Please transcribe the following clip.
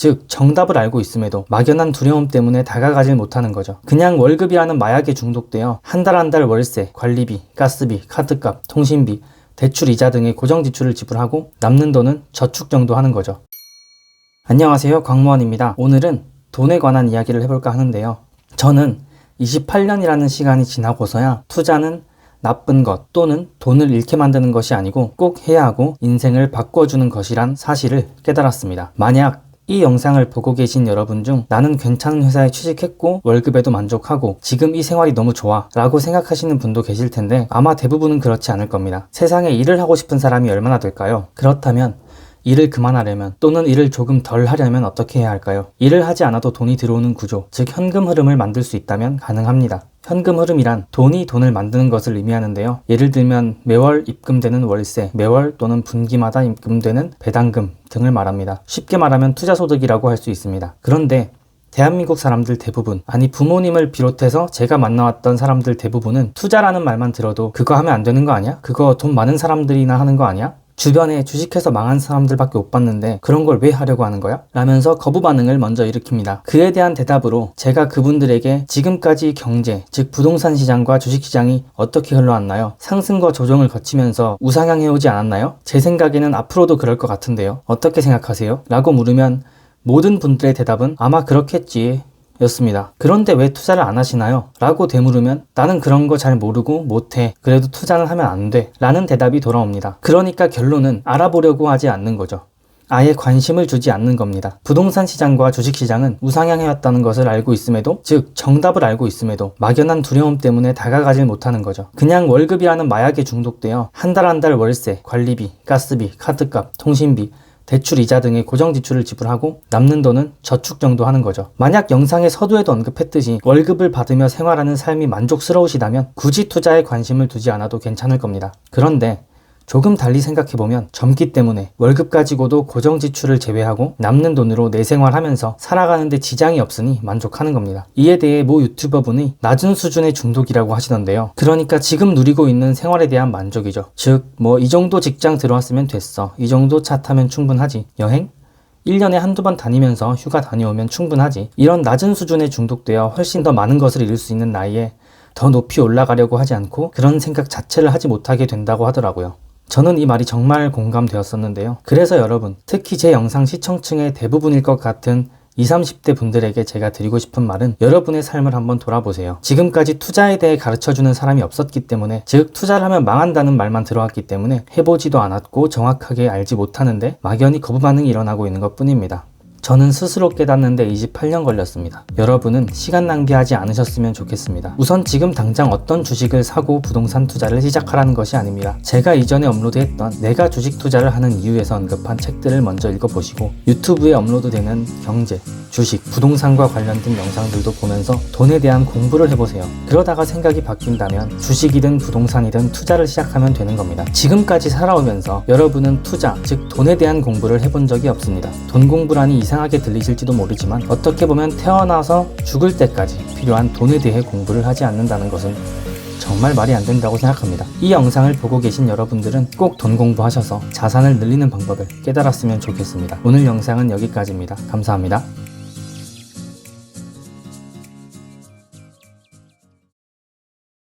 즉 정답을 알고 있음에도 막연한 두려움 때문에 다가가질 못하는 거죠. 그냥 월급이라는 마약에 중독되어 한 달 한 달 월세, 관리비, 가스비, 카드값, 통신비, 대출 이자 등의 고정 지출을 지불하고 남는 돈은 저축 정도 하는 거죠. 안녕하세요, 광무원입니다. 오늘은 돈에 관한 이야기를 해볼까 하는데요. 저는 28년이라는 시간이 지나고서야 투자는 나쁜 것 또는 돈을 잃게 만드는 것이 아니고 꼭 해야 하고 인생을 바꿔주는 것이란 사실을 깨달았습니다. 만약 이 영상을 보고 계신 여러분 중 나는 괜찮은 회사에 취직했고 월급에도 만족하고 지금 이 생활이 너무 좋아 라고 생각하시는 분도 계실 텐데 아마 대부분은 그렇지 않을 겁니다. 세상에 일을 하고 싶은 사람이 얼마나 될까요? 그렇다면 일을 그만하려면 또는 일을 조금 덜 하려면 어떻게 해야 할까요? 일을 하지 않아도 돈이 들어오는 구조, 즉 현금 흐름을 만들 수 있다면 가능합니다. 현금 흐름이란 돈이 돈을 만드는 것을 의미하는데요. 예를 들면 매월 입금되는 월세, 매월 또는 분기마다 입금되는 배당금 등을 말합니다. 쉽게 말하면 투자소득이라고 할 수 있습니다. 그런데 대한민국 사람들 대부분, 아니 부모님을 비롯해서 제가 만나왔던 사람들 대부분은 투자라는 말만 들어도 그거 하면 안 되는 거 아니야? 그거 돈 많은 사람들이나 하는 거 아니야? 주변에 주식해서 망한 사람들밖에 못 봤는데 그런 걸 왜 하려고 하는 거야? 라면서 거부 반응을 먼저 일으킵니다. 그에 대한 대답으로 제가 그분들에게 지금까지 경제, 즉 부동산 시장과 주식 시장이 어떻게 흘러왔나요? 상승과 조정을 거치면서 우상향해 오지 않았나요? 제 생각에는 앞으로도 그럴 것 같은데요. 어떻게 생각하세요? 라고 물으면 모든 분들의 대답은 아마 그렇겠지 였습니다. 그런데 왜 투자를 안 하시나요? 라고 되물으면 나는 그런 거 잘 모르고 못해. 그래도 투자는 하면 안 돼. 라는 대답이 돌아옵니다. 그러니까 결론은 알아보려고 하지 않는 거죠. 아예 관심을 주지 않는 겁니다. 부동산 시장과 주식 시장은 우상향해왔다는 것을 알고 있음에도, 즉 정답을 알고 있음에도 막연한 두려움 때문에 다가가질 못하는 거죠. 그냥 월급이라는 마약에 중독되어 한 달 한 달 월세, 관리비, 가스비, 카드값, 통신비, 대출 이자 등의 고정 지출을 지불하고 남는 돈은 저축 정도 하는 거죠. 만약 영상의 서두에도 언급했듯이 월급을 받으며 생활하는 삶이 만족스러우시다면 굳이 투자에 관심을 두지 않아도 괜찮을 겁니다. 그런데 조금 달리 생각해보면 젊기 때문에 월급 가지고도 고정 지출을 제외하고 남는 돈으로 내 생활하면서 살아가는데 지장이 없으니 만족하는 겁니다. 이에 대해 모 유튜버분이 낮은 수준의 중독이라고 하시던데요. 그러니까 지금 누리고 있는 생활에 대한 만족이죠. 즉 이 정도 직장 들어왔으면 됐어. 이 정도 차 타면 충분하지. 여행? 1년에 한두 번 다니면서 휴가 다녀오면 충분하지. 이런 낮은 수준에 중독되어 훨씬 더 많은 것을 잃을 수 있는 나이에 더 높이 올라가려고 하지 않고 그런 생각 자체를 하지 못하게 된다고 하더라고요. 저는 이 말이 정말 공감되었었는데요. 그래서 여러분, 특히 제 영상 시청층의 대부분일 것 같은 20, 30대 분들에게 제가 드리고 싶은 말은 여러분의 삶을 한번 돌아보세요. 지금까지 투자에 대해 가르쳐주는 사람이 없었기 때문에, 즉 투자를 하면 망한다는 말만 들어왔기 때문에 해보지도 않았고 정확하게 알지 못하는데 막연히 거부 반응이 일어나고 있는 것 뿐입니다. 저는 스스로 깨닫는데 28년 걸렸습니다. 여러분은 시간 낭비하지 않으셨으면 좋겠습니다. 우선 지금 당장 어떤 주식을 사고 부동산 투자를 시작하라는 것이 아닙니다. 제가 이전에 업로드했던 내가 주식 투자를 하는 이유에서 언급한 책들을 먼저 읽어보시고 유튜브에 업로드되는 경제, 주식, 부동산과 관련된 영상들도 보면서 돈에 대한 공부를 해보세요. 그러다가 생각이 바뀐다면 주식이든 부동산이든 투자를 시작하면 되는 겁니다. 지금까지 살아오면서 여러분은 투자, 즉 돈에 대한 공부를 해본 적이 없습니다. 돈 공부라니 이상하게 들리실지도 모르지만 어떻게 보면 태어나서 죽을 때까지 필요한 돈에 대해 공부를 하지 않는다는 것은 정말 말이 안 된다고 생각합니다. 이 영상을 보고 계신 여러분들은 꼭 돈 공부하셔서 자산을 늘리는 방법을 깨달았으면 좋겠습니다. 오늘 영상은 여기까지입니다. 감사합니다.